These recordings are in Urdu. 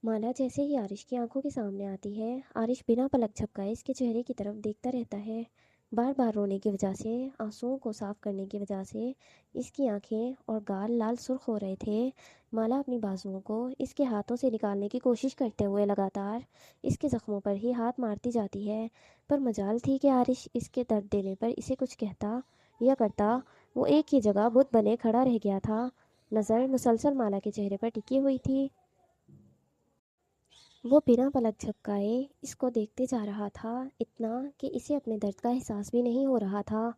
مالا جیسے ہی آرش کی آنکھوں کے سامنے آتی ہے، آرش بنا پلک جھپکائے اس کے چہرے کی طرف دیکھتا رہتا ہے۔ بار بار رونے کی وجہ سے، آنسوؤں کو صاف کرنے کی وجہ سے اس کی آنکھیں اور گال لال سرخ ہو رہے تھے۔ مالا اپنی بازوؤں کو اس کے ہاتھوں سے نکالنے کی کوشش کرتے ہوئے لگاتار اس کے زخموں پر ہی ہاتھ مارتی جاتی ہے، پر مجال تھی کہ آرش اس کے درد دینے پر اسے کچھ کہتا یا کرتا۔ وہ ایک ہی جگہ بت بنے کھڑا رہ گیا تھا، نظر مسلسل مالا کے چہرے پر ٹکی ہوئی تھی۔ وہ بنا پلک جھپکائے اس کو دیکھتے جا رہا تھا، اتنا کہ اسے اپنے درد کا احساس بھی نہیں ہو رہا تھا،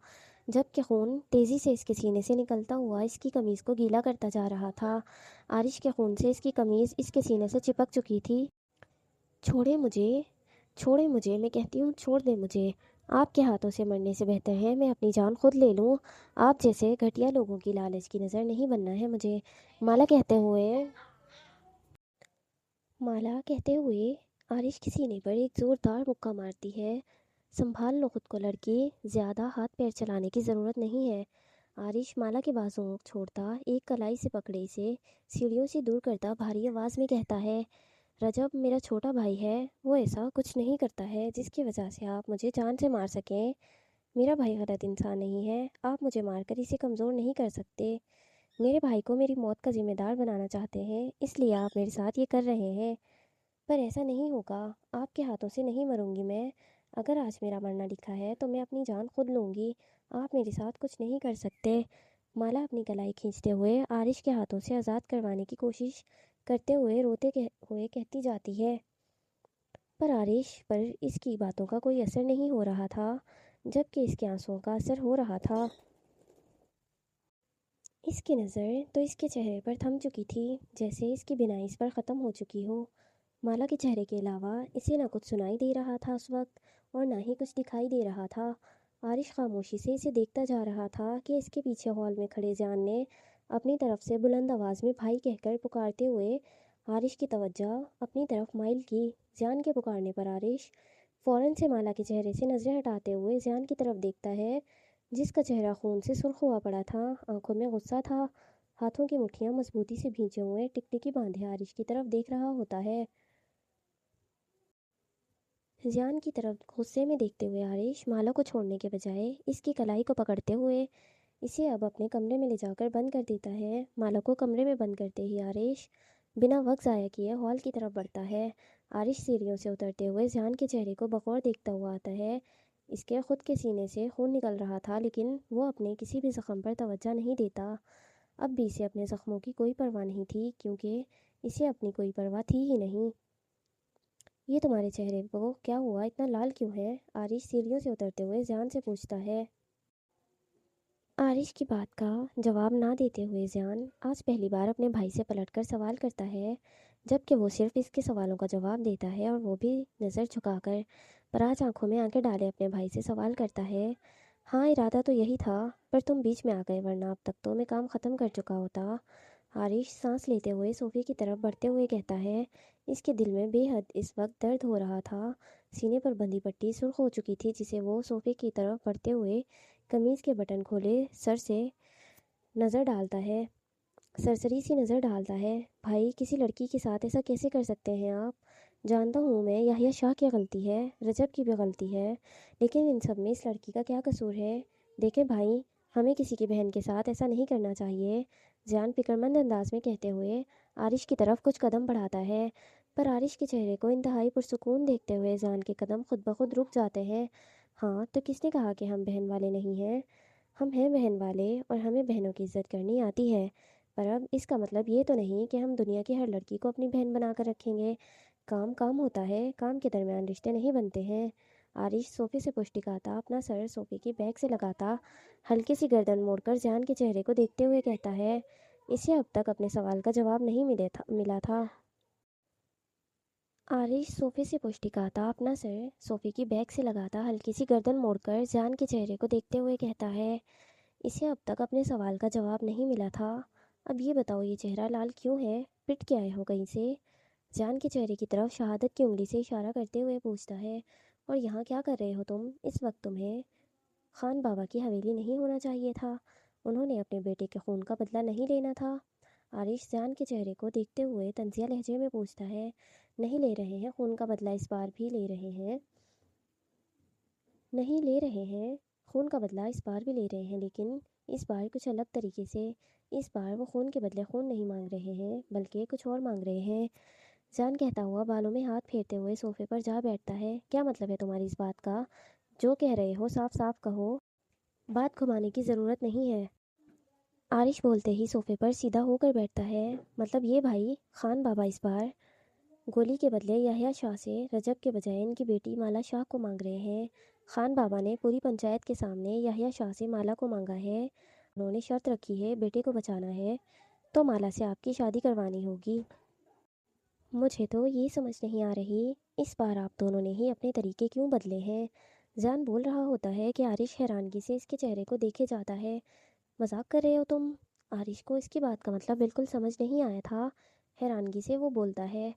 جب کہ خون تیزی سے اس کے سینے سے نکلتا ہوا اس کی قمیض کو گیلا کرتا جا رہا تھا۔ آرش کے خون سے اس کی قمیض اس کے سینے سے چپک چکی تھی۔ چھوڑے مجھے، چھوڑے مجھے، میں کہتی ہوں چھوڑ دے مجھے۔ آپ کے ہاتھوں سے مرنے سے بہتر ہے میں اپنی جان خود لے لوں۔ آپ جیسے گھٹیا لوگوں کی لالچ کی نظر نہیں بننا ہے مجھے، مالا کہتے ہوئے آرش کے سینے پر ایک زوردار مکہ مارتی ہے۔ سنبھال لو خود کو لڑکی، زیادہ ہاتھ پیر چلانے کی ضرورت نہیں ہے۔ آرش مالا کے بازوؤں کو چھوڑتا، ایک کلائی سے پکڑے اسے سیڑھیوں سے دور کرتا بھاری آواز میں کہتا ہے، رجب میرا چھوٹا بھائی ہے، وہ ایسا کچھ نہیں کرتا ہے جس کی وجہ سے آپ مجھے جان سے مار سکیں۔ میرا بھائی غلط انسان نہیں ہے، آپ مجھے مار کر اسے کمزور نہیں کر سکتے۔ میرے بھائی کو میری موت کا ذمہ دار بنانا چاہتے ہیں، اس لیے آپ میرے ساتھ یہ کر رہے ہیں، پر ایسا نہیں ہوگا، آپ کے ہاتھوں سے نہیں مروں گی میں۔ اگر آج میرا مرنا لکھا ہے تو میں اپنی جان خود لوں گی، آپ میرے ساتھ کچھ نہیں کر سکتے۔ مالا اپنی کلائی کھینچتے ہوئے آرش کے ہاتھوں سے آزاد کروانے کی کوشش کرتے ہوئے روتے ہوئے کہتی جاتی ہے، پر آرش پر اس کی باتوں کا کوئی اثر نہیں ہو رہا تھا، جبکہ اس کے آنسوؤں کا اثر ہو رہا تھا۔ اس کی نظر تو اس کے چہرے پر تھم چکی تھی، جیسے اس کی بینائی اس پر ختم ہو چکی ہو۔ مالا کے چہرے کے علاوہ اسے نہ کچھ سنائی دے رہا تھا اس وقت، اور نہ ہی کچھ دکھائی دے رہا تھا۔ آرش خاموشی سے اسے دیکھتا جا رہا تھا کہ اس کے پیچھے ہال میں کھڑے جان نے اپنی طرف سے بلند آواز میں بھائی کہہ کر پکارتے ہوئے آرش کی توجہ اپنی طرف مائل کی۔ جان کے پکارنے پر آرش فوراً سے مالا کے چہرے سے نظریں ہٹاتے ہوئے جان کی طرف دیکھتا ہے، جس کا چہرہ خون سے سرخ ہوا پڑا تھا، آنکھوں میں غصہ تھا، ہاتھوں کی مٹھیاں مضبوطی سے بھینچے ہوئے ٹکٹکی باندھے آرش کی طرف دیکھ رہا ہوتا ہے۔ جان کی طرف غصے میں دیکھتے ہوئے آرش مالا کو چھوڑنے کے بجائے اس کی کلائی کو پکڑتے ہوئے اسے اب اپنے کمرے میں لے جا کر بند کر دیتا ہے۔ مالا کو کمرے میں بند کرتے ہی آرش بنا وقت ضائع کیے ہال کی طرف بڑھتا ہے۔ آرش سیڑھیوں سے اترتے ہوئے جان کے چہرے کو بغور دیکھتا ہوا آتا ہے۔ اس کے خود کے سینے سے خون نکل رہا تھا، لیکن وہ اپنے کسی بھی زخم پر توجہ نہیں دیتا۔ اب بھی اسے اپنے زخموں کی کوئی پرواہ نہیں تھی، کیونکہ اسے اپنی کوئی پرواہ تھی ہی نہیں۔ یہ تمہارے چہرے کو کیا ہوا، اتنا لال کیوں ہے؟ آرش سیڑھیوں سے اترتے ہوئے جان سے پوچھتا ہے۔ آرش کی بات کا جواب نہ دیتے ہوئے جان آج پہلی بار اپنے بھائی سے پلٹ کر سوال کرتا ہے، جبکہ وہ صرف اس کے سوالوں کا جواب دیتا ہے، اور وہ بھی نظر جھکا کر، پر آج آنکھوں میں آنکھیں ڈالے اپنے بھائی سے سوال کرتا ہے۔ ہاں، ارادہ تو یہی تھا، پر تم بیچ میں آ گئے، ورنہ اب تک تو میں کام ختم کر چکا ہوتا۔ آرش سانس لیتے ہوئے صوفے کی طرف بڑھتے ہوئے کہتا ہے۔ اس کے دل میں بے حد اس وقت درد ہو رہا تھا، سینے پر بندھی پٹی سرخ ہو چکی تھی، جسے وہ صوفے کی طرف بڑھتے ہوئے قمیض کے بٹن کھولے سرسری سی نظر ڈالتا ہے۔ بھائی، کسی لڑکی کے ساتھ ایسا کیسے کر سکتے ہیں آپ؟ جانتا ہوں میں یحییٰ شاہ کی غلطی ہے، رجب کی بھی غلطی ہے، لیکن ان سب میں اس لڑکی کا کیا قصور ہے؟ دیکھیں بھائی، ہمیں کسی کی بہن کے ساتھ ایسا نہیں کرنا چاہیے، جان فکرمند انداز میں کہتے ہوئے آرش کی طرف کچھ قدم بڑھاتا ہے، پر آرش کے چہرے کو انتہائی پرسکون دیکھتے ہوئے جان کے قدم خود بخود رک جاتے ہیں۔ ہاں تو کس نے کہا کہ ہم بہن والے نہیں ہیں؟ ہم ہیں بہن والے، اور ہمیں بہنوں کی عزت کرنی آتی ہے، پر اب اس کا مطلب یہ تو نہیں کہ ہم دنیا کی ہر لڑکی کو اپنی بہن بنا کر رکھیں گے۔ کام کام ہوتا ہے، کام کے درمیان رشتے نہیں بنتے ہیں۔ آرش صوفے سے پشت ٹکاتا اپنا سر صوفے کی بیک سے لگاتا ہلکی سی گردن موڑ کر جان کے چہرے کو دیکھتے ہوئے کہتا ہے، اسے اب تک اپنے سوال کا جواب نہیں ملا تھا۔ آرش صوفے سے پشت ٹکاتا اپنا سر صوفے کی بیک سے لگاتا ہلکی سی گردن موڑ کر جان کے چہرے کو دیکھتے ہوئے کہتا ہے، اسے اب تک اپنے سوال کا جواب نہیں ملا تھا۔ اب یہ بتاؤ، یہ چہرہ لال کیوں ہے؟ پٹ کے آئے ہو کہیں سے؟ جان کے چہرے کی طرف شہادت کی انگلی سے اشارہ کرتے ہوئے پوچھتا ہے، اور یہاں کیا کر رہے ہو تم اس وقت؟ تمہیں خان بابا کی حویلی نہیں ہونا چاہیے تھا؟ انہوں نے اپنے بیٹے کے خون کا بدلہ نہیں لینا تھا؟ عارش جان کے چہرے کو دیکھتے ہوئے طنزیہ لہجے میں پوچھتا ہے، نہیں لے رہے ہیں خون کا بدلہ اس بار بھی لے رہے ہیں؟ نہیں لے رہے ہیں خون کا بدلہ اس بار بھی لے رہے ہیں، لیکن اس بار کچھ الگ طریقے سے۔ اس بار وہ خون کے بدلے خون نہیں مانگ رہے ہیں بلکہ کچھ اور مانگ رہے ہیں۔ جان کہتا ہوا بالوں میں ہاتھ پھیرتے ہوئے صوفے پر جا بیٹھتا ہے۔ کیا مطلب ہے تمہاری اس بات کا؟ جو کہہ رہے ہو صاف صاف کہو، بات گھمانے کی ضرورت نہیں ہے۔ عارش بولتے ہی صوفے پر سیدھا ہو کر بیٹھتا ہے۔ مطلب یہ بھائی، خان بابا اس بار گولی کے بدلے یحییٰ شاہ سے رجب کے بجائے ان کی بیٹی مالا شاہ کو مانگ رہے ہیں۔ خان بابا نے پوری پنچایت کے سامنے یحییٰ شاہ سے مالا کو مانگا ہے۔ انہوں نے شرط رکھی ہے بیٹے کو بچانا ہے تو مالا سے آپ کی شادی کروانی ہوگی۔ مجھے تو یہ سمجھ نہیں آ رہی اس بار آپ دونوں نے ہی اپنے طریقے کیوں بدلے ہیں؟ جان بول رہا ہوتا ہے کہ عارش حیرانگی سے اس کے چہرے کو دیکھے جاتا ہے۔ مذاق کر رہے ہو تم؟ عارش کو اس کی بات کا مطلب بالکل سمجھ نہیں آیا تھا۔ حیرانگی سے وہ بولتا ہے،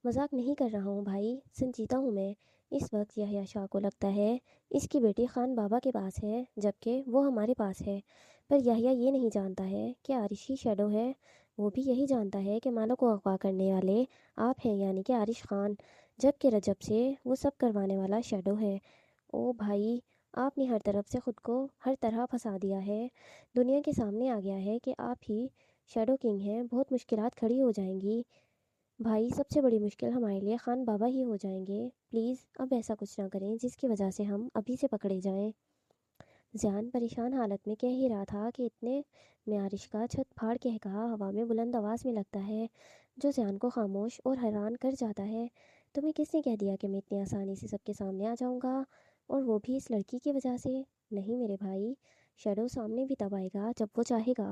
مذاق نہیں کر رہا ہوں بھائی، سنجیدہ ہوں میں۔ اس وقت یحییٰ شاہ کو لگتا ہے اس کی بیٹی خان بابا کے پاس ہے جبکہ وہ ہمارے پاس ہے، پر یحییٰ یہ نہیں جانتا ہے کہ عارش ہی شیڈو ہے۔ وہ بھی یہی جانتا ہے کہ مالوں کو اغوا کرنے والے آپ ہیں، یعنی کہ عارش خان، جبکہ رجب سے وہ سب کروانے والا شیڈو ہے۔ او بھائی، آپ نے ہر طرف سے خود کو ہر طرح پھنسا دیا ہے۔ دنیا کے سامنے آ گیا ہے کہ آپ ہی شیڈو کنگ ہیں۔ بہت مشکلات کھڑی ہو جائیں گی بھائی، سب سے بڑی مشکل ہمارے لیے خان بابا ہی ہو جائیں گے۔ پلیز اب ایسا کچھ نہ کریں جس کی وجہ سے ہم ابھی سے پکڑے جائیں۔ جان پریشان حالت میں کہہ ہی رہا تھا کہ اتنے میں عارش کا چھت پھاڑ کہا ہوا میں بلند آواز میں لگتا ہے جو جان کو خاموش اور حیران کر جاتا ہے۔ تمہیں کس نے کہہ دیا کہ میں اتنی آسانی سے سب کے سامنے آ جاؤں گا، اور وہ بھی اس لڑکی کی وجہ سے؟ نہیں میرے بھائی، شیڈو سامنے بھی تب آئے گا جب وہ چاہے گا۔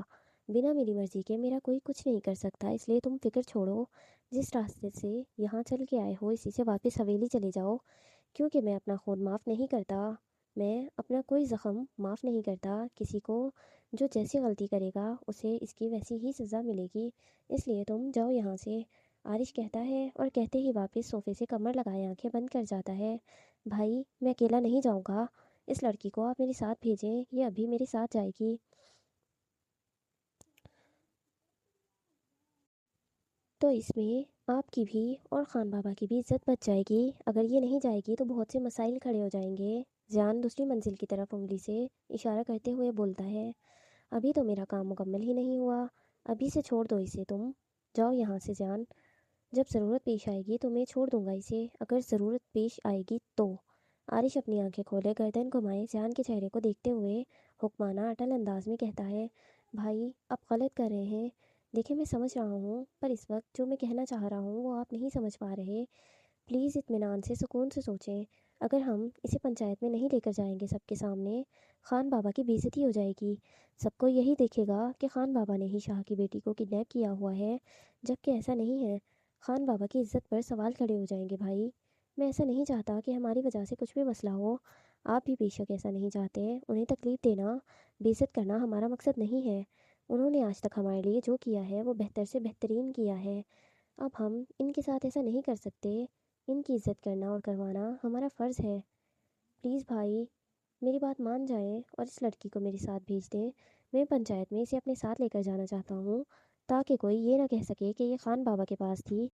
بنا میری مرضی کے میرا کوئی کچھ نہیں کر سکتا، اس لیے تم فکر چھوڑو۔ جس راستے سے یہاں چل کے آئے ہو اسی سے واپس حویلی چلے جاؤ، کیونکہ میں اپنا خون معاف نہیں کرتا۔ میں اپنا کوئی زخم معاف نہیں کرتا۔ کسی کو جو جیسی غلطی کرے گا اسے اس کی ویسی ہی سزا ملے گی، اس لیے تم جاؤ یہاں سے۔ عارش کہتا ہے اور کہتے ہی واپس صوفے سے کمر لگائے آنکھیں بند کر جاتا ہے۔ بھائی میں اکیلا نہیں جاؤں گا، اس لڑکی کو آپ میرے ساتھ بھیجیں، یہ ابھی میرے ساتھ جائے گی۔ تو اس میں آپ کی بھی اور خان بابا کی بھی عزت بچ جائے گی۔ اگر یہ نہیں جائے گی تو بہت سے مسائل کھڑے ہو جائیں گے۔ جان دوسری منزل کی طرف انگلی سے اشارہ کرتے ہوئے بولتا ہے، ابھی تو میرا کام مکمل ہی نہیں ہوا، ابھی سے چھوڑ دو اسے تم۔ جاؤ یہاں سے جان، جب ضرورت پیش آئے گی تو میں چھوڑ دوں گا اسے، اگر ضرورت پیش آئے گی تو۔ عارش اپنی آنکھیں کھولے گردن گھمائے جان کے چہرے کو دیکھتے ہوئے حکمانہ اٹل انداز میں کہتا ہے، بھائی آپ غلط کر رہے ہیں۔ دیکھیں میں سمجھ رہا ہوں، پر اس وقت جو میں کہنا چاہ رہا ہوں وہ آپ نہیں سمجھ پا رہے۔ پلیز اطمینان سے سکون سے سوچیں۔ اگر ہم اسے پنچایت میں نہیں لے کر جائیں گے سب کے سامنے، خان بابا کی بے عزتی ہو جائے گی۔ سب کو یہی دیکھے گا کہ خان بابا نے ہی شاہ کی بیٹی کو کڈنیپ کیا ہوا ہے، جبکہ ایسا نہیں ہے۔ خان بابا کی عزت پر سوال کھڑے ہو جائیں گے بھائی۔ میں ایسا نہیں چاہتا کہ ہماری وجہ سے کچھ بھی مسئلہ ہو۔ آپ بھی بے شک ایسا نہیں چاہتے۔ انہیں تکلیف دینا، بے عزت کرنا ہمارا مقصد نہیں ہے۔ انہوں نے آج تک ہمارے لیے جو کیا ہے وہ بہتر سے بہترین کیا ہے۔ اب ہم ان کے ساتھ ایسا نہیں کر سکتے۔ ان کی عزت کرنا اور کروانا ہمارا فرض ہے۔ پلیز بھائی میری بات مان جائیں اور اس لڑکی کو میرے ساتھ بھیج دیں۔ میں پنچایت میں اسے اپنے ساتھ لے کر جانا چاہتا ہوں تاکہ کوئی یہ نہ کہہ سکے کہ یہ خان بابا کے پاس تھی۔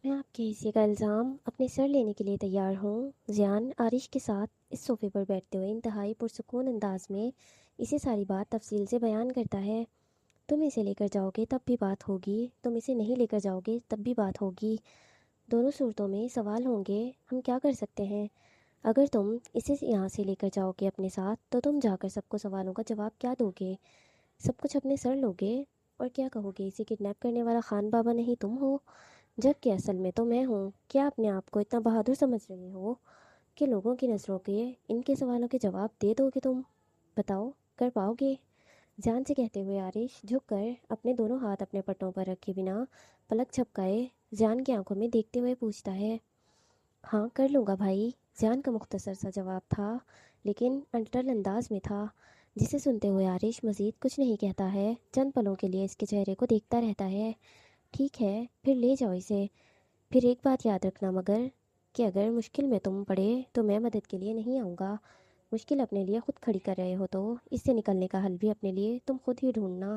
میں آپ کے حصے کا الزام اپنے سر لینے کے لیے تیار ہوں۔ زیان عارش کے ساتھ اس صوفے پر بیٹھتے ہوئے انتہائی پرسکون انداز میں اسے ساری بات تفصیل سے بیان کرتا ہے۔ تم اسے لے کر جاؤ گے تب بھی بات ہوگی، تم اسے نہیں لے کر جاؤ گے تب بھی بات ہوگی۔ دونوں صورتوں میں سوال ہوں گے، ہم کیا کر سکتے ہیں؟ اگر تم اسے یہاں سے لے کر جاؤ گے اپنے ساتھ تو تم جا کر سب کو سوالوں کا جواب کیا دو گے؟ سب کچھ اپنے سر لو گے اور کیا کہو گے اسے کڈنیپ کرنے والا خان بابا نہیں تم ہو، جبکہ اصل میں تو میں ہوں۔ کیا اپنے آپ کو اتنا بہادر سمجھ رہے ہو کہ لوگوں کی نظروں کے ان کے سوالوں کے جواب دے دو گے تم؟ بتاؤ کر پاؤ گے؟ جان سے کہتے ہوئے عارش جھک کر اپنے دونوں ہاتھ اپنے پٹوں پر رکھے بنا پلک جھپکائے جان کی آنکھوں میں دیکھتے ہوئے پوچھتا ہے، ہاں کر لوں گا بھائی۔ جان کا مختصر سا جواب تھا لیکن اٹل انداز میں تھا، جسے سنتے ہوئے عارش مزید کچھ نہیں کہتا ہے، چند پلوں کے لیے اس کے چہرے کو دیکھتا رہتا ہے۔ ٹھیک ہے پھر لے جاؤ اسے، پھر ایک بات یاد رکھنا مگر، کہ اگر مشکل میں تم پڑے تو میں مدد کے لیے نہیں آؤں گا۔ مشکل اپنے لیے خود کھڑی کر رہے ہو تو اس سے نکلنے کا حل بھی اپنے لیے تم خود ہی ڈھونڈنا۔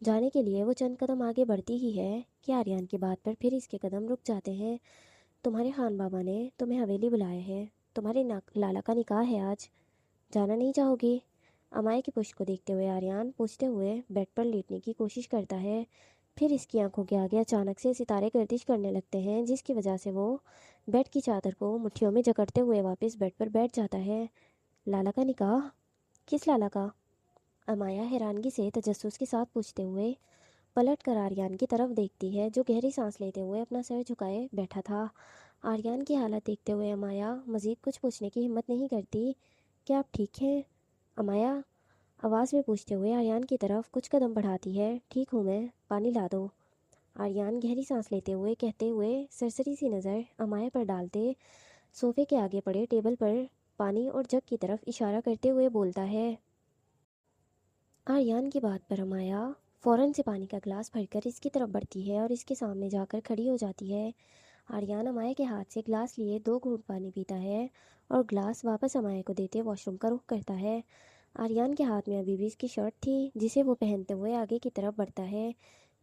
جانے کے لیے وہ چند قدم آگے بڑھتی ہی ہے کہ آریان کی بات پر پھر اس کے قدم رک جاتے ہیں۔ تمہارے خان بابا نے تمہیں حویلی بلایا ہے، تمہارے لالا کا نکاح ہے آج، جانا نہیں چاہو گی؟ امائے کی پشت کو دیکھتے ہوئے آریان پوچھتے ہوئے بیڈ پر لیٹنے کی کوشش کرتا ہے۔ پھر اس کی آنکھوں کے آگے اچانک سے ستارے گردش کرنے لگتے ہیں، جس کی وجہ سے وہ بیڈ کی چادر کو مٹھیوں میں جکڑتے ہوئے واپس بیڈ پر بیٹھ جاتا ہے۔ لالا کا نکاح؟ کس لالا کا؟ امایا حیرانگی سے تجسس کے ساتھ پوچھتے ہوئے پلٹ کر آریان کی طرف دیکھتی ہے، جو گہری سانس لیتے ہوئے اپنا سر جھکائے بیٹھا تھا۔ آریان کی حالت دیکھتے ہوئے امایا مزید کچھ پوچھنے کی ہمت نہیں کرتی۔ کیا آپ ٹھیک ہیں؟ امایا آواز میں پوچھتے ہوئے آریان کی طرف کچھ قدم بڑھاتی ہے۔ ٹھیک ہوں میں، پانی لا دو۔ آریان گہری سانس لیتے ہوئے کہتے ہوئے سرسری سی نظر امایا پر ڈالتے صوفے کے آگے پڑے ٹیبل پر پانی اور جگ کی طرف اشارہ کرتے ہوئے بولتا ہے۔ آریان کی بات پر امایا فوراً سے پانی کا گلاس بھر کر اس کی طرف بڑھتی ہے اور اس کے سامنے جا کر کھڑی ہو جاتی ہے۔ آریان امایا کے ہاتھ سے گلاس لیے 2 گھونٹ پانی پیتا ہے اور گلاس واپس امایا کو دیتے واش روم کا رخ کرتا ہے۔ آریان کے ہاتھ میں ابھی بھی اس کی شرٹ تھی، جسے وہ پہنتے ہوئے آگے کی طرف بڑھتا ہے۔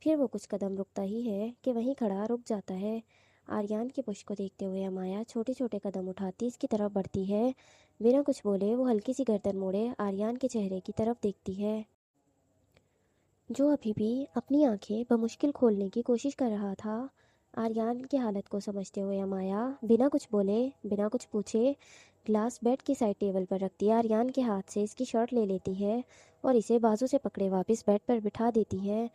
پھر وہ کچھ قدم رکتا ہی ہے کہ وہیں کھڑا رک جاتا ہے۔ آریان کی پشت کو دیکھتے ہوئے امایا چھوٹے چھوٹے قدم اٹھاتی اس کی طرف بڑھتی ہے۔ بنا کچھ بولے وہ ہلکی سی گردن موڑے آریان کے چہرے کی طرف دیکھتی ہے، جو ابھی بھی اپنی آنکھیں بمشکل کھولنے کی کوشش کر رہا تھا۔ آریان کی حالت کو سمجھتے ہوئے امایا بنا کچھ بولے، بنا کچھ پوچھے گلاس بیڈ کی سائڈ ٹیبل پر رکھتی آریان کے ہاتھ سے اس کی شرٹ لے لیتی ہے اور اسے بازو سے پکڑے واپس بیڈ پر بٹھا دیتی ہے۔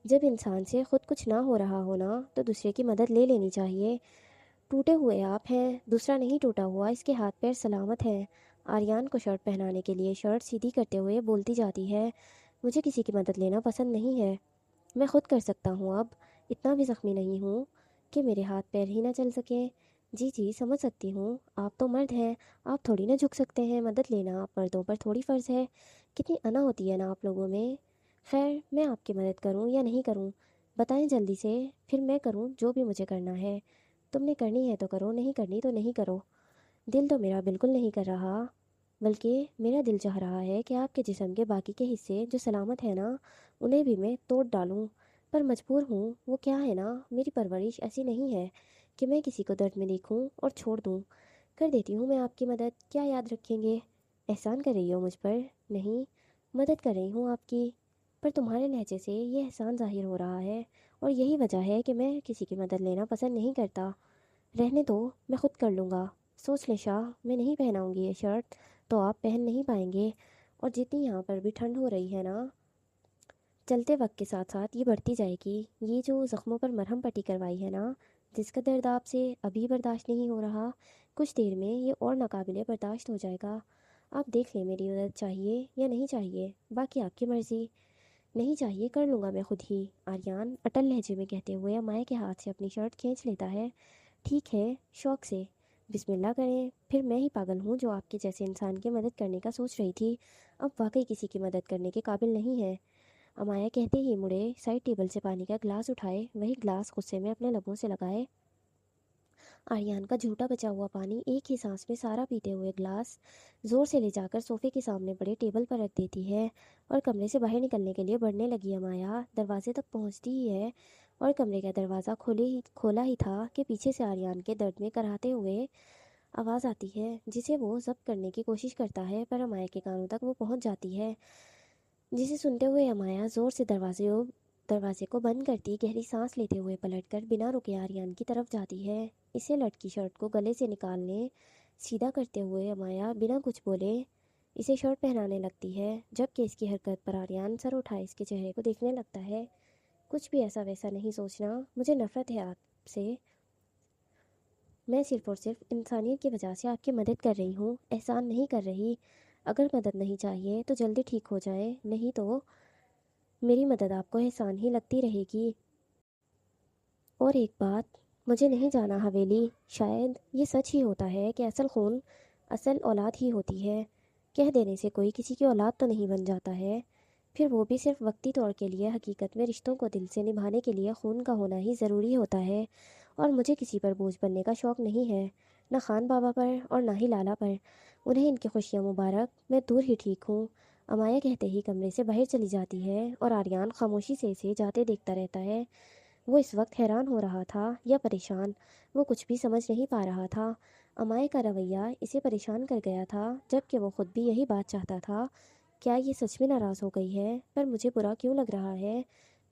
جب انسان سے خود کچھ نہ ہو رہا ہونا تو دوسرے کی مدد لے لینی چاہیے۔ ٹوٹے ہوئے آپ ہیں، دوسرا نہیں ٹوٹا ہوا، اس کے ہاتھ پیر سلامت ہیں۔ آریان کو شرٹ پہنانے کے لیے شرٹ سیدھی کرتے ہوئے بولتی جاتی ہے۔ مجھے کسی کی مدد لینا پسند نہیں ہے، میں خود کر سکتا ہوں، اب اتنا بھی زخمی نہیں ہوں کہ میرے ہاتھ پیر ہی نہ چل سکیں۔ جی جی سمجھ سکتی ہوں، آپ تو مرد ہیں، آپ تھوڑی نہ جھک سکتے ہیں، مدد لینا آپ مردوں پر تھوڑی فرض ہے۔ کتنی انا ہوتی ہے نا آپ لوگوں میں۔ خیر میں آپ کی مدد کروں یا نہیں کروں، بتائیں جلدی سے، پھر میں کروں جو بھی مجھے کرنا ہے۔ تم نے کرنی ہے تو کرو، نہیں کرنی تو نہیں کرو۔ دل تو میرا بالکل نہیں کر رہا، بلکہ میرا دل چاہ رہا ہے کہ آپ کے جسم کے باقی کے حصے جو سلامت ہیں نا، انہیں بھی میں توڑ ڈالوں، پر مجبور ہوں۔ وہ کیا ہے نا، میری پرورش ایسی نہیں ہے کہ میں کسی کو درد میں دیکھوں اور چھوڑ دوں۔ کر دیتی ہوں میں آپ کی مدد، کیا یاد رکھیں گے؟ احسان کر رہی ہو مجھ پر؟ نہیں، مدد کر رہی ہوں آپ کی، پر تمہارے لہجے سے یہ احسان ظاہر ہو رہا ہے، اور یہی وجہ ہے کہ میں کسی کی مدد لینا پسند نہیں کرتا۔ رہنے دو، میں خود کر لوں گا۔ سوچ لے شاہ، میں نہیں پہناؤں گی یہ شرٹ تو آپ پہن نہیں پائیں گے، اور جتنی یہاں پر بھی ٹھنڈ ہو رہی ہے نا، چلتے وقت کے ساتھ ساتھ یہ بڑھتی جائے گی۔ یہ جو زخموں پر مرہم پٹی کروائی ہے نا، جس کا درد آپ سے ابھی برداشت نہیں ہو رہا، کچھ دیر میں یہ اور ناقابل برداشت ہو جائے گا۔ آپ دیکھ لیں میری مدد چاہیے یا نہیں چاہیے، باقی آپ کی مرضی۔ نہیں چاہیے، کر لوں گا میں خود ہی، آریان اٹل لہجے میں کہتے ہوئے امائے کے ہاتھ سے اپنی شرٹ کھینچ لیتا ہے۔ ٹھیک ہے، شوق سے، بسم اللہ کریں، پھر میں ہی پاگل ہوں جو آپ کے جیسے انسان کی مدد کرنے کا سوچ رہی تھی، اب واقعی کسی کی مدد کرنے کے قابل نہیں ہے۔ امایا کہتے ہی مڑے سائڈ ٹیبل سے پانی کا گلاس اٹھائے، وہی گلاس غصے میں اپنے لبوں سے لگائے۔ آریان کا جھوٹا بچا ہوا پانی ایک ہی سانس میں سارا پیتے ہوئے گلاس زور سے لے جا کر صوفے کے سامنے پڑے ٹیبل پر رکھ دیتی ہے اور کمرے سے باہر نکلنے کے لیے بڑھنے لگی۔ امایا دروازے تک پہنچتی ہی ہے اور کمرے کا دروازہ کھولا ہی تھا کہ پیچھے سے آریان کے درد میں کراہتے ہوئے آواز آتی ہے، جسے وہ ضبط کرنے کی کوشش کرتا ہے، پر امایا کے کانوں تک وہ پہنچ جاتی ہے، جسے سنتے ہوئے امایا زور سے دروازے کو بند کرتی گہری سانس لیتے ہوئے پلٹ کر بنا رکے آریان کی طرف جاتی ہے۔ اسے لٹکی شرٹ کو گلے سے نکالنے سیدھا کرتے ہوئے امایا بنا کچھ بولے اسے شرٹ پہنانے لگتی ہے، جبکہ اس کی حرکت پر آریان سر اٹھائے اس کے چہرے کو دیکھنے لگتا ہے۔ کچھ بھی ایسا ویسا نہیں سوچنا، مجھے نفرت ہے آپ سے، میں صرف اور صرف انسانیت کی وجہ سے آپ کی مدد کر رہی ہوں، احسان نہیں کر رہی۔ اگر مدد نہیں چاہیے تو جلدی ٹھیک ہو جائے، نہیں تو میری مدد آپ کو احسان ہی لگتی رہے گی۔ اور ایک بات، مجھے نہیں جانا حویلی، شاید یہ سچ ہی ہوتا ہے کہ اصل خون اصل اولاد ہی ہوتی ہے، کہہ دینے سے کوئی کسی کی اولاد تو نہیں بن جاتا ہے، پھر وہ بھی صرف وقتی طور کے لیے۔ حقیقت میں رشتوں کو دل سے نبھانے کے لیے خون کا ہونا ہی ضروری ہوتا ہے، اور مجھے کسی پر بوجھ بننے کا شوق نہیں ہے، نہ خان بابا پر اور نہ ہی لالا پر۔ انہیں ان کی خوشیاں مبارک، میں دور ہی ٹھیک ہوں۔ امایا کہتے ہی کمرے سے باہر چلی جاتی ہے اور آریان خاموشی سے اسے جاتے دیکھتا رہتا ہے۔ وہ اس وقت حیران ہو رہا تھا یا پریشان، وہ کچھ بھی سمجھ نہیں پا رہا تھا۔ امایا کا رویہ اسے پریشان کر گیا تھا، جبکہ وہ خود بھی یہی بات چاہتا تھا۔ کیا یہ سچ میں ناراض ہو گئی ہے؟ پر مجھے برا کیوں لگ رہا ہے؟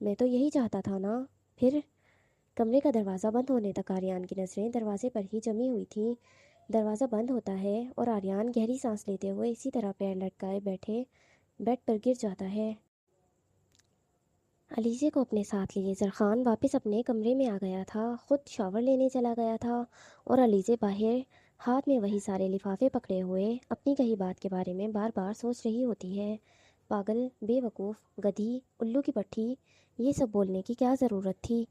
میں تو یہی چاہتا تھا نا۔ پھر کمرے کا دروازہ بند ہونے تک آریان کی نظریں دروازے پر ہی جمی ہوئی تھیں۔ دروازہ بند ہوتا ہے اور آریان گہری سانس لیتے ہوئے اسی طرح پیر لٹکائے بیٹھے بیڈ پر گر جاتا ہے۔ علیزے کو اپنے ساتھ لیے زرخان واپس اپنے کمرے میں آ گیا تھا، خود شاور لینے چلا گیا تھا اور علیزے باہر ہاتھ میں وہی سارے لفافے پکڑے ہوئے اپنی کہی بات کے بارے میں بار بار سوچ رہی ہوتی ہے۔ پاگل، بے وقوف، گدھی، الو کی پٹھی، یہ سب بولنے کی کیا ضرورت تھی؟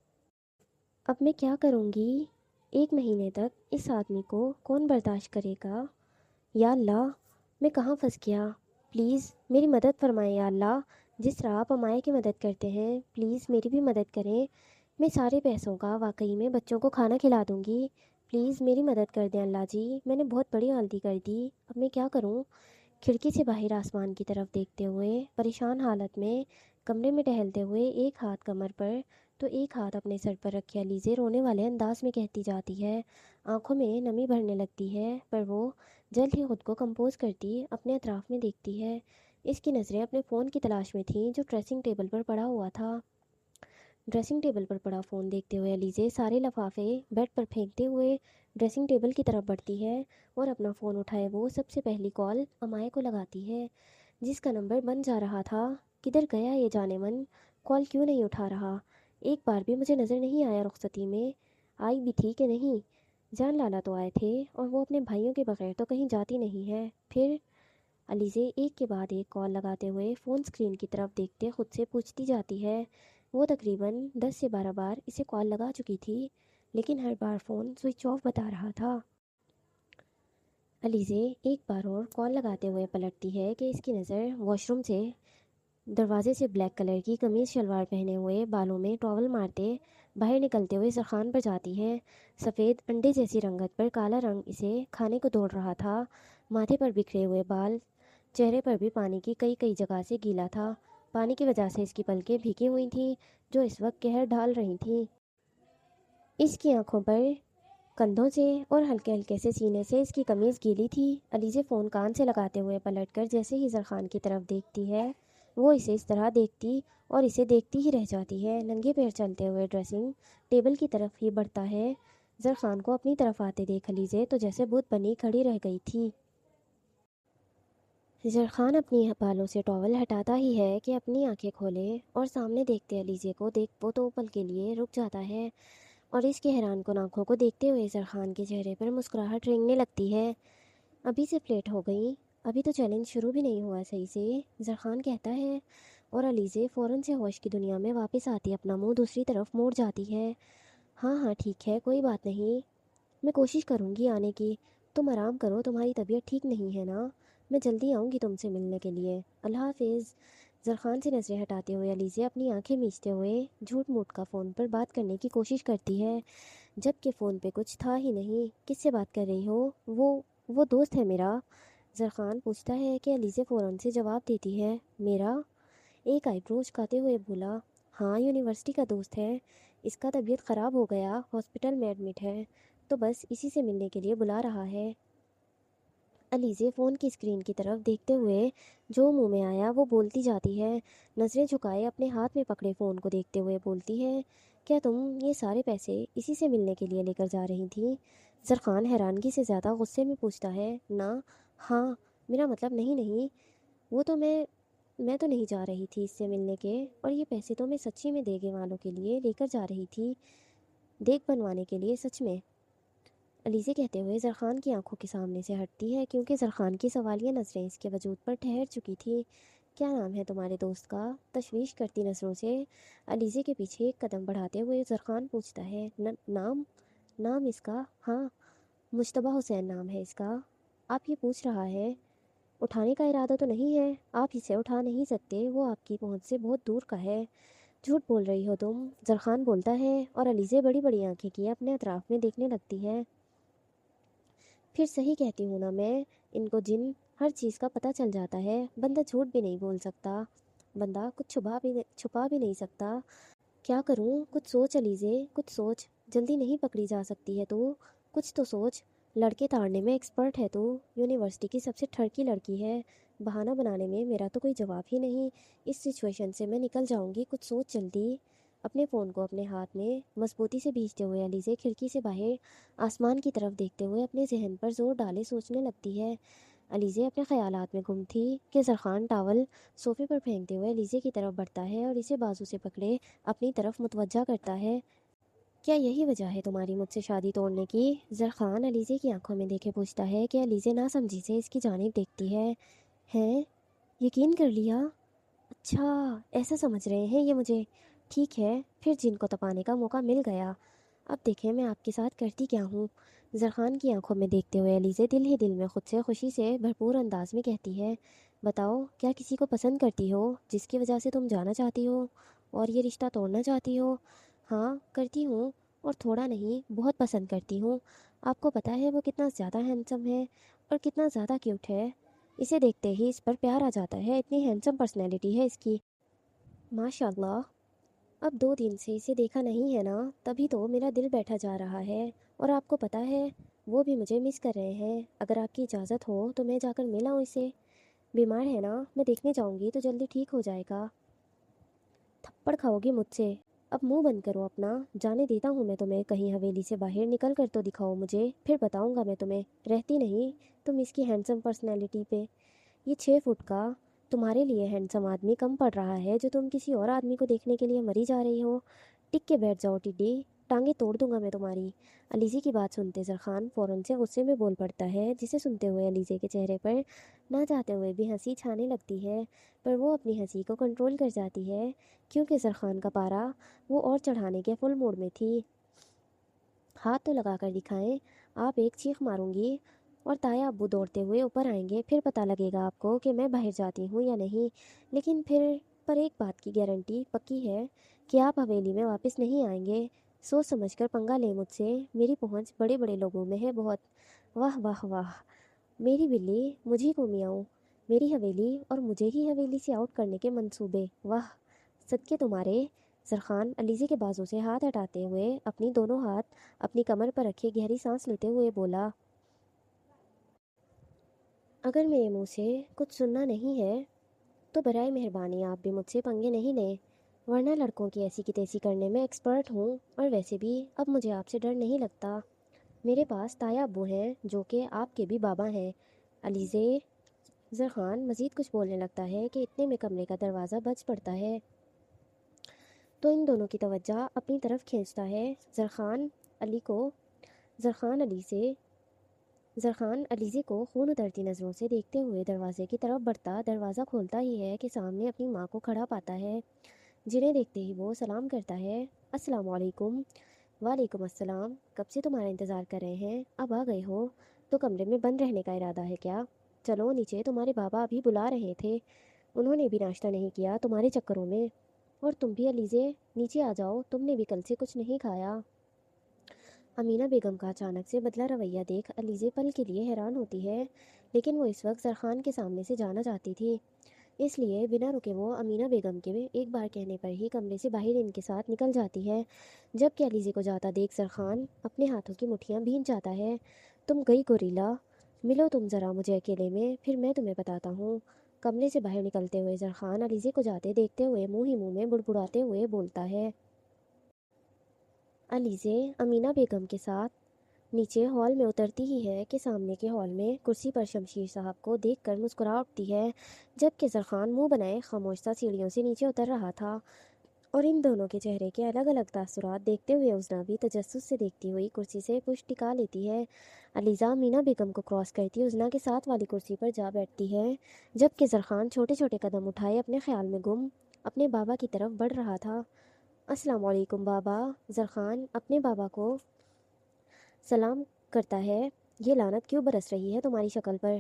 اب میں کیا کروں گی؟ 1 مہینے تک اس آدمی کو کون برداشت کرے گا؟ یا اللہ، میں کہاں پھنس گیا؟ پلیز میری مدد فرمائیں یا اللہ۔ جس طرح آپ امایا کی مدد کرتے ہیں، پلیز میری بھی مدد کریں۔ میں سارے پیسوں کا واقعی میں بچوں کو کھانا کھلا دوں گی۔ پلیز میری مدد کر دیں اللہ جی، میں نے بہت بڑی غلطی کر دی، اب میں کیا کروں؟ کھڑکی سے باہر آسمان کی طرف دیکھتے ہوئے پریشان حالت میں کمرے میں ٹہلتے ہوئے ایک ہاتھ کمر پر تو ایک ہاتھ اپنے سر پر رکھے علیزے رونے والے انداز میں کہتی جاتی ہے۔ آنکھوں میں نمی بھرنے لگتی ہے، پر وہ جلد ہی خود کو کمپوز کرتی اپنے اطراف میں دیکھتی ہے۔ اس کی نظریں اپنے فون کی تلاش میں تھیں جو ڈریسنگ ٹیبل پر پڑا ہوا تھا۔ ڈریسنگ ٹیبل پر پڑا فون دیکھتے ہوئے علیزے سارے لفافے بیڈ پر پھینکتے ہوئے ڈریسنگ ٹیبل کی طرف بڑھتی ہے اور اپنا فون اٹھائے وہ سب سے پہلی کال امایا کو لگاتی ہے، جس کا نمبر بن جا رہا تھا۔ کدھر گیا یہ جانے من؟ کال کیوں نہیں اٹھا رہا؟ ایک بار بھی مجھے نظر نہیں آیا رخصتی میں، آئی بھی تھی کہ نہیں؟ جان لالا تو آئے تھے اور وہ اپنے بھائیوں کے بغیر تو کہیں جاتی نہیں ہے۔ پھر علیزے ایک کے بعد ایک کال لگاتے ہوئے فون سکرین کی طرف دیکھتے خود سے پوچھتی جاتی ہے۔ وہ تقریباً 10 سے 12 بار اسے کال لگا چکی تھی، لیکن ہر بار فون سوئچ آف بتا رہا تھا۔ علیزے ایک بار اور کال لگاتے ہوئے پلٹتی ہے کہ اس کی نظر واش روم سے دروازے سے بلیک کلر کی قمیض شلوار پہنے ہوئے بالوں میں ٹاول مارتے باہر نکلتے ہوئے زرخان پر جاتی ہے۔ سفید انڈے جیسی رنگت پر کالا رنگ اسے کھانے کو دوڑ رہا تھا، ماتھے پر بکھرے ہوئے بال، چہرے پر بھی پانی کی کئی جگہ سے گیلا تھا۔ پانی کی وجہ سے اس کی پلکیں بھیگی ہوئی تھیں جو اس وقت قہر ڈھال رہی تھیں۔ اس کی آنکھوں پر کندھوں سے اور ہلکے ہلکے سے سینے سے اس کی قمیض گیلی تھی۔ علیزے فون کان سے لگاتے ہوئے پلٹ کر جیسے ہی زرخان کی طرف دیکھتی ہے، وہ اسے اس طرح دیکھتی اور اسے دیکھتی ہی رہ جاتی ہے۔ ننگے پیر چلتے ہوئے ڈریسنگ ٹیبل کی طرف ہی بڑھتا ہے۔ زرخان کو اپنی طرف آتے دیکھ علیزے تو جیسے بت بنی کھڑی رہ گئی تھی۔ زرخان اپنی بالوں سے ٹاول ہٹاتا ہی ہے کہ اپنی آنکھیں کھولے اور سامنے دیکھتے علیزے کو دیکھ وہ تو پل کے لیے رک جاتا ہے اور اس کے حیران کن آنکھوں کو دیکھتے ہوئے زرخان کے چہرے پر مسکراہٹ رینگنے لگتی ہے۔ ابھی سے لیٹ ہو گئی، ابھی تو چیلنج شروع بھی نہیں ہوا صحیح سے، زرخان کہتا ہے اور علیزے فوراً سے ہوش کی دنیا میں واپس آتی اپنا منہ دوسری طرف موڑ جاتی ہے۔ ہاں ہاں ٹھیک ہے، کوئی بات نہیں، میں کوشش کروں گی آنے کی، تم آرام کرو، تمہاری طبیعت ٹھیک نہیں ہے نا؟ میں جلدی آؤں گی تم سے ملنے کے لیے، اللہ حافظ۔ زرخان سے نظریں ہٹاتے ہوئے علیزے اپنی آنکھیں میچتے ہوئے جھوٹ موٹ کا فون پر بات کرنے کی کوشش کرتی ہے، جب کہ فون پہ کچھ تھا ہی نہیں۔ کس سے بات کر رہی ہو؟ وہ دوست ہے میرا، زرخان پوچھتا ہے کہ علیزے فوراً سے جواب دیتی ہے، میرا؟ ایک آئی برو اچکاتے ہوئے بولا، ہاں یونیورسٹی کا دوست ہے، اس کا طبیعت خراب ہو گیا، ہاسپٹل میں ایڈمٹ ہے، تو بس اسی سے ملنے کے لیے بلا رہا ہے۔ علیزے فون کی اسکرین کی طرف دیکھتے ہوئے جو منہ میں آیا وہ بولتی جاتی ہے، نظریں جھکائے اپنے ہاتھ میں پکڑے فون کو دیکھتے ہوئے بولتی ہے، کیا تم یہ سارے پیسے اسی سے ملنے کے لیے لے کر جا رہی تھی؟ زرخان حیرانگی سے زیادہ غصے میں پوچھتا ہے، نہ، ہاں، میرا مطلب نہیں، وہ تو میں تو نہیں جا رہی تھی اس سے ملنے کے، اور یہ پیسے تو میں سچی میں دیگے والوں کے لیے لے کر جا رہی تھی، دیگ بنوانے کے لیے، سچ میں۔ علیزے کہتے ہوئے زرخان کی آنکھوں کے سامنے سے ہٹتی ہے کیونکہ زرخان کی سوالیہ نظریں اس کے وجود پر ٹھہر چکی تھی۔ کیا نام ہے تمہارے دوست کا؟ تشویش کرتی نظروں سے علیزے کے پیچھے ایک قدم بڑھاتے ہوئے زرخان پوچھتا ہے، نام اس کا؟ ہاں، مجتبیٰ حسین نام ہے اس کا۔ آپ یہ پوچھ رہا ہے، اٹھانے کا ارادہ تو نہیں ہے، آپ اسے اٹھا نہیں سکتے، وہ آپ کی پہنچ سے بہت دور کا ہے، جھوٹ بول رہی ہو تم، زرخان بولتا ہے اور علیزے بڑی بڑی آنکھیں کیے اپنے اطراف میں دیکھنے لگتی ہے۔ پھر صحیح کہتی ہوں نا میں، ان کو جن ہر چیز کا پتہ چل جاتا ہے، بندہ جھوٹ بھی نہیں بول سکتا، بندہ کچھ چھپا بھی نہیں سکتا۔ کیا کروں؟ کچھ سوچ علیزے، کچھ سوچ، جلدی نہیں پکڑی جا سکتی ہے تو کچھ تو سوچ۔ لڑکے تاڑنے میں ایکسپرٹ ہے تو، یونیورسٹی کی سب سے ٹھڑکی لڑکی ہے، بہانہ بنانے میں میرا تو کوئی جواب ہی نہیں۔ اس سچویشن سے میں نکل جاؤں گی، کچھ سوچ جلدی۔ اپنے فون کو اپنے ہاتھ میں مضبوطی سے بھیجتے ہوئے علیزے کھڑکی سے باہر آسمان کی طرف دیکھتے ہوئے اپنے ذہن پر زور ڈالے سوچنے لگتی ہے۔ علیزے اپنے خیالات میں گم تھی کہ زرخان ٹاول صوفے پر پھینکتے ہوئے علیزے کی طرف بڑھتا ہے اور اسے بازو سے پکڑے اپنی طرف متوجہ کرتا ہے۔ کیا یہی وجہ ہے تمہاری مجھ سے شادی توڑنے کی؟ زرخان علیزے کی آنکھوں میں دیکھے پوچھتا ہے کہ علیزے ناسمجھی سے اس کی جانب دیکھتی ہے۔ ہیں؟ یقین کر لیا؟ اچھا، ایسا سمجھ رہے ہیں یہ مجھے؟ ٹھیک ہے، پھر جن کو تپانے کا موقع مل گیا۔ اب دیکھیں میں آپ کے ساتھ کرتی کیا ہوں۔ زرخان کی آنکھوں میں دیکھتے ہوئے علیزے دل ہی دل میں خود سے خوشی سے بھرپور انداز میں کہتی ہے، بتاؤ کیا کسی کو پسند کرتی ہو جس کی وجہ سے تم جانا چاہتی ہو اور یہ رشتہ توڑنا چاہتی ہو؟ ہاں کرتی ہوں، اور تھوڑا نہیں بہت پسند کرتی ہوں۔ آپ کو پتہ ہے وہ کتنا زیادہ ہینڈسم ہے اور کتنا زیادہ کیوٹ ہے، اسے دیکھتے ہی اس پر پیار آ جاتا ہے، اتنی ہینڈسم پرسنالٹی ہے اس کی، ماشاء اللہ۔ اب 2 دن سے اسے دیکھا نہیں ہے نا، تبھی تو میرا دل بیٹھا جا رہا ہے، اور آپ کو پتہ ہے وہ بھی مجھے مس کر رہے ہیں۔ اگر آپ کی اجازت ہو تو میں جا کر مل آؤں اسے؟ بیمار ہے نا، میں دیکھنے جاؤں گی تو جلدی ٹھیک ہو جائے گا۔ تھپڑ کھاؤ گی مجھ سے؟ اب منہ بند کرو اپنا، جانے دیتا ہوں میں تمہیں کہیں حویلی سے باہر نکل کر تو دکھاؤ مجھے، پھر بتاؤں گا میں تمہیں۔ رہتی نہیں تم اس کی ہینڈسم پرسنالٹی پہ؟ یہ 6 فٹ کا تمہارے لیے ہینڈسم آدمی کم پڑ رہا ہے جو تم کسی اور آدمی کو دیکھنے کے لیے مری جا رہی ہو؟ ٹک کے بیٹھ جاؤ ٹڈی، ٹانگیں توڑ دوں گا میں تمہاری۔ علیزے کی بات سنتے زرخان فوراً سے غصے میں بول پڑتا ہے، جسے سنتے ہوئے علیزے کے چہرے پر نہ چاہتے ہوئے بھی ہنسی چھانے لگتی ہے، پر وہ اپنی ہنسی کو کنٹرول کر جاتی ہے کیونکہ زرخان کا پارا وہ اور چڑھانے کے فل موڈ میں تھی۔ ہاتھ تو لگا کر دکھائیں، آپ ایک چیخ ماروں گی اور تایا ابو دوڑتے ہوئے اوپر آئیں گے، پھر پتہ لگے گا آپ کو کہ میں باہر جاتی ہوں یا نہیں۔ لیکن پھر پر ایک بات کی گارنٹی پکی ہے کہ آپ حویلی میں واپس نہیں آئیں گے۔ سوچ سمجھ کر پنگا لیں مجھ سے، میری پہنچ بڑے بڑے لوگوں میں ہے بہت۔ واہ واہ واہ، میری بلی مجھے کو میاؤں، میری حویلی اور مجھے ہی حویلی سے آؤٹ کرنے کے منصوبے، واہ صدقے تمہارے۔ زرخان علیزے کے بازو سے ہاتھ ہٹاتے ہوئے اپنی دونوں ہاتھ اپنی کمر پر رکھے گہری سانس لیتے ہوئے بولا، اگر میرے منہ سے کچھ سننا نہیں ہے تو برائے مہربانی آپ بھی مجھ سے پنگے نہیں لیں، ورنہ لڑکوں کی ایسی کی تیسی کرنے میں ایکسپرٹ ہوں، اور ویسے بھی اب مجھے آپ سے ڈر نہیں لگتا۔ میرے پاس تایا ابو ہیں جو کہ آپ کے بھی بابا ہیں۔ علیزے، زرخان مزید کچھ بولنے لگتا ہے کہ اتنے میں کمرے کا دروازہ بج پڑتا ہے تو ان دونوں کی توجہ اپنی طرف کھینچتا ہے۔ زرخان علیزے کو خون اترتی نظروں سے دیکھتے ہوئے دروازے کی طرف بڑھتا، دروازہ کھولتا ہی ہے کہ سامنے اپنی ماں کو کھڑا پاتا ہے، جنہیں دیکھتے ہی وہ سلام کرتا ہے، السلام علیکم۔ وعلیکم السلام، کب سے تمہارا انتظار کر رہے ہیں، اب آ گئے ہو؟ تو کمرے میں بند رہنے کا ارادہ ہے کیا؟ چلو نیچے، تمہارے بابا ابھی بلا رہے تھے، انہوں نے بھی ناشتہ نہیں کیا تمہارے چکروں میں۔ اور تم بھی علیزے نیچے آ جاؤ، تم نے بھی کل سے کچھ نہیں کھایا۔ امینہ بیگم کا اچانک سے بدلا رویہ دیکھ علیزے پل کے لیے حیران ہوتی ہے، لیکن وہ اس وقت زرخان کے سامنے سے جانا چاہتی تھی، اس لیے بنا رکے وہ امینہ بیگم کے ایک بار کہنے پر ہی کمرے سے باہر ان کے ساتھ نکل جاتی ہے، جبکہ علیزے کو جاتا دیکھ زرخان اپنے ہاتھوں کی مٹھیاں بھیج جاتا ہے۔ تم گئی گوریلا، ملو تم ذرا مجھے اکیلے میں، پھر میں تمہیں بتاتا ہوں۔ کمرے سے باہر نکلتے ہوئے زرخان علیزے کو جاتے دیکھتے ہوئے منہ ہی منہ میں بڑبڑاتے ہوئے بولتا ہے۔ علیزے امینہ بیگم کے ساتھ نیچے ہال میں اترتی ہی ہے کہ سامنے کے ہال میں کرسی پر شمشیر صاحب کو دیکھ کر مسکرا اٹھتی ہے، جبکہ زرخان منہ بنائے خاموش سا سیڑھیوں سے نیچے اتر رہا تھا، اور ان دونوں کے چہرے کے الگ الگ تاثرات دیکھتے ہوئے عزنا بھی تجسس سے دیکھتی ہوئی کرسی سے پشت ٹکا لیتی ہے۔ علیزہ امینہ بیگم کو کراس کرتی عزنا کے ساتھ والی کرسی پر جا بیٹھتی ہے، جبکہ زرخان چھوٹے چھوٹے قدم اٹھائے اپنے خیال میں گم اپنے بابا کی طرف بڑھ رہا تھا۔ السلام علیکم بابا۔ زرخان اپنے بابا کو سلام کرتا ہے، یہ لعنت کیوں برس رہی ہے تمہاری شکل پر؟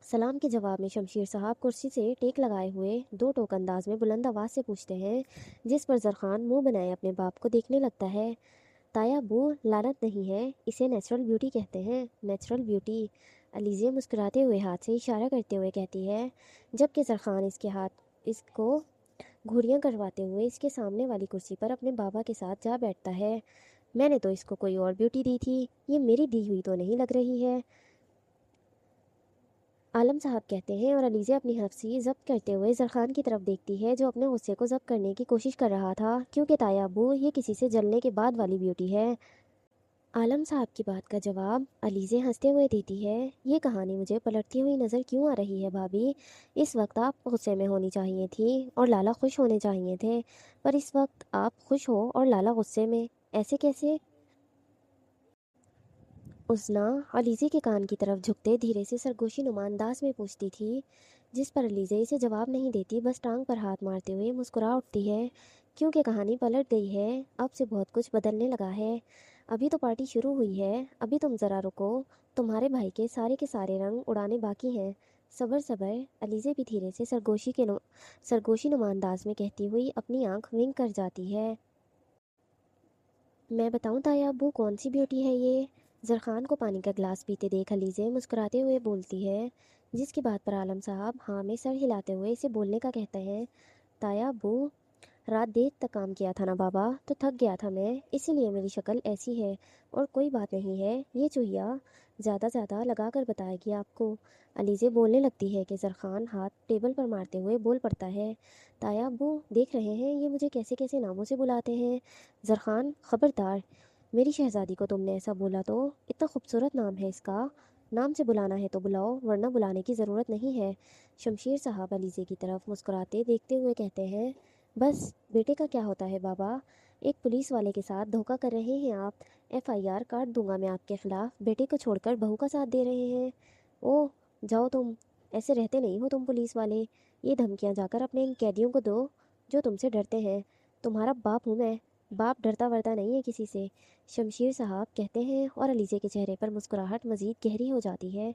سلام کے جواب میں شمشیر صاحب کرسی سے ٹیک لگائے ہوئے دو ٹوک انداز میں بلند آواز سے پوچھتے ہیں، جس پر زرخان منہ بنائے اپنے باپ کو دیکھنے لگتا ہے۔ تایا ابو، لعنت نہیں ہے، اسے نیچرل بیوٹی کہتے ہیں، نیچرل بیوٹی۔ علیزہ مسکراتے ہوئے ہاتھ سے اشارہ کرتے ہوئے کہتی ہے، جبکہ زرخان اس کو گھوڑیاں کرواتے ہوئے اس کے سامنے والی کرسی پر اپنے بابا کے ساتھ جا بیٹھتا ہے۔ میں نے تو اس کو کوئی اور بیوٹی دی تھی، یہ میری دی ہوئی تو نہیں لگ رہی ہے، عالم صاحب کہتے ہیں، اور علیزہ اپنی ہنسی ضبط کرتے ہوئے زرخان کی طرف دیکھتی ہے جو اپنے غصے کو ضبط کرنے کی کوشش کر رہا تھا، کیونکہ تایا ابو یہ کسی سے جلنے کے بعد والی بیوٹی ہے۔ عالم صاحب کی بات کا جواب علیزہ ہنستے ہوئے دیتی ہے، یہ کہانی مجھے پلٹتی ہوئی نظر کیوں آ رہی ہے بھابھی؟ اس وقت آپ غصے میں ہونی چاہیے تھی اور لالا خوش ہونے چاہیے تھے، پر اس وقت آپ خوش ہو اور لالا غصے میں، ایسے کیسے؟ اسنا علیزہ کے کان کی طرف جھکتے دھیرے سے سرگوشی نما انداز میں پوچھتی تھی، جس پر علیزہ اسے جواب نہیں دیتی، بس ٹانگ پر ہاتھ مارتے ہوئے مسکرا اٹھتی ہے، کیونکہ کہانی پلٹ گئی ہے، اب سے بہت کچھ بدلنے لگا ہے۔ ابھی تو پارٹی شروع ہوئی ہے، ابھی تم ذرا رکو، تمہارے بھائی کے سارے رنگ اڑانے باقی ہیں، صبر صبر۔ علیزہ بھی دھیرے سے سرگوشی نما انداز میں کہتی ہوئی اپنی آنکھ ونک کر جاتی ہے۔ میں بتاؤں تایا ابو کون سی بیوٹی ہے یہ؟ زرخان کو پانی کا گلاس پیتے دیکھ علیزہ مسکراتے ہوئے بولتی ہے، جس کی بات پر عالم صاحب ہاں میں سر ہلاتے ہوئے اسے بولنے کا کہتے ہیں۔ تایا ابو، رات دیر تک کام کیا تھا نا بابا، تو تھک گیا تھا میں، اسی لیے میری شکل ایسی ہے، اور کوئی بات نہیں ہے، یہ چوہیا زیادہ لگا کر بتائے گی آپ کو۔ علیزہ بولنے لگتی ہے کہ زرخان ہاتھ ٹیبل پر مارتے ہوئے بول پڑتا ہے، تایا ابو دیکھ رہے ہیں یہ مجھے کیسے کیسے ناموں سے بلاتے ہیں؟ زرخان خبردار، میری شہزادی کو تم نے ایسا بولا تو؟ اتنا خوبصورت نام ہے اس کا، نام سے بلانا ہے تو بلاؤ ورنہ بلانے کی ضرورت نہیں ہے۔ شمشیر صاحب علیزہ کی طرف مسکراتے دیکھتے ہوئے کہتے ہیں، بس بیٹے کا کیا ہوتا ہے بابا؟ ایک پولیس والے کے ساتھ دھوکہ کر رہے ہیں آپ، FIR کاٹ دوں گا میں آپ کے خلاف، بیٹے کو چھوڑ کر بہو کا ساتھ دے رہے ہیں۔ اوہ جاؤ تم، ایسے رہتے نہیں ہو تم پولیس والے، یہ دھمکیاں جا کر اپنے ان قیدیوں کو دو جو تم سے ڈرتے ہیں، تمہارا باپ ہوں میں، باپ ڈرتا ورتا نہیں ہے کسی سے، شمشیر صاحب کہتے ہیں، اور علیزہ کے چہرے پر مسکراہٹ مزید گہری ہو جاتی ہے،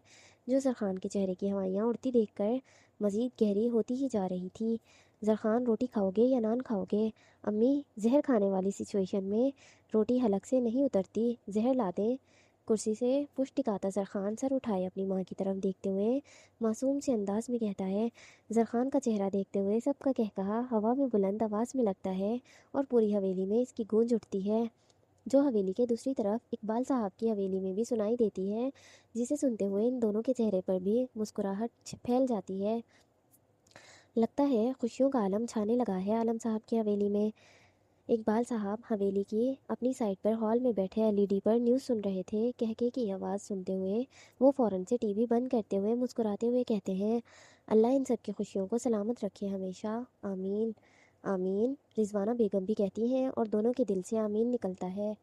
جو زرخان کے چہرے کی ہوائیاں اڑتی دیکھ کر مزید گہری ہوتی ہی جا رہی تھی۔ زرخان روٹی کھاؤ گے یا نان کھاؤ گے؟ امی زہر کھانے والی سچویشن میں روٹی حلق سے نہیں اترتی، زہر لا دیں؟ کرسی سے پشت ٹکاتا زرخان سر اٹھائے اپنی ماں کی طرف دیکھتے ہوئے معصوم سے انداز میں کہتا ہے۔ زرخان کا چہرہ دیکھتے ہوئے سب کا کہکہا ہوا میں بلند آواز میں لگتا ہے، اور پوری حویلی میں اس کی گونج اٹھتی ہے، جو حویلی کے دوسری طرف اقبال صاحب کی حویلی میں بھی سنائی دیتی ہے، جسے سنتے ہوئے ان دونوں کے چہرے پر بھی مسکراہٹ پھیل جاتی ہے۔ لگتا ہے خوشیوں کا عالم چھانے لگا ہے عالم صاحب کی حویلی میں۔ اقبال صاحب حویلی کی اپنی سائٹ پر ہال میں بیٹھے LED پر نیوز سن رہے تھے، کہکے کی آواز سنتے ہوئے وہ فوراً سے TV بند کرتے ہوئے مسکراتے ہوئے کہتے ہیں، اللہ ان سب کی خوشیوں کو سلامت رکھے ہمیشہ، آمین۔ آمین، رضوانہ بیگم بھی کہتی ہیں، اور دونوں کے دل سے آمین نکلتا ہے۔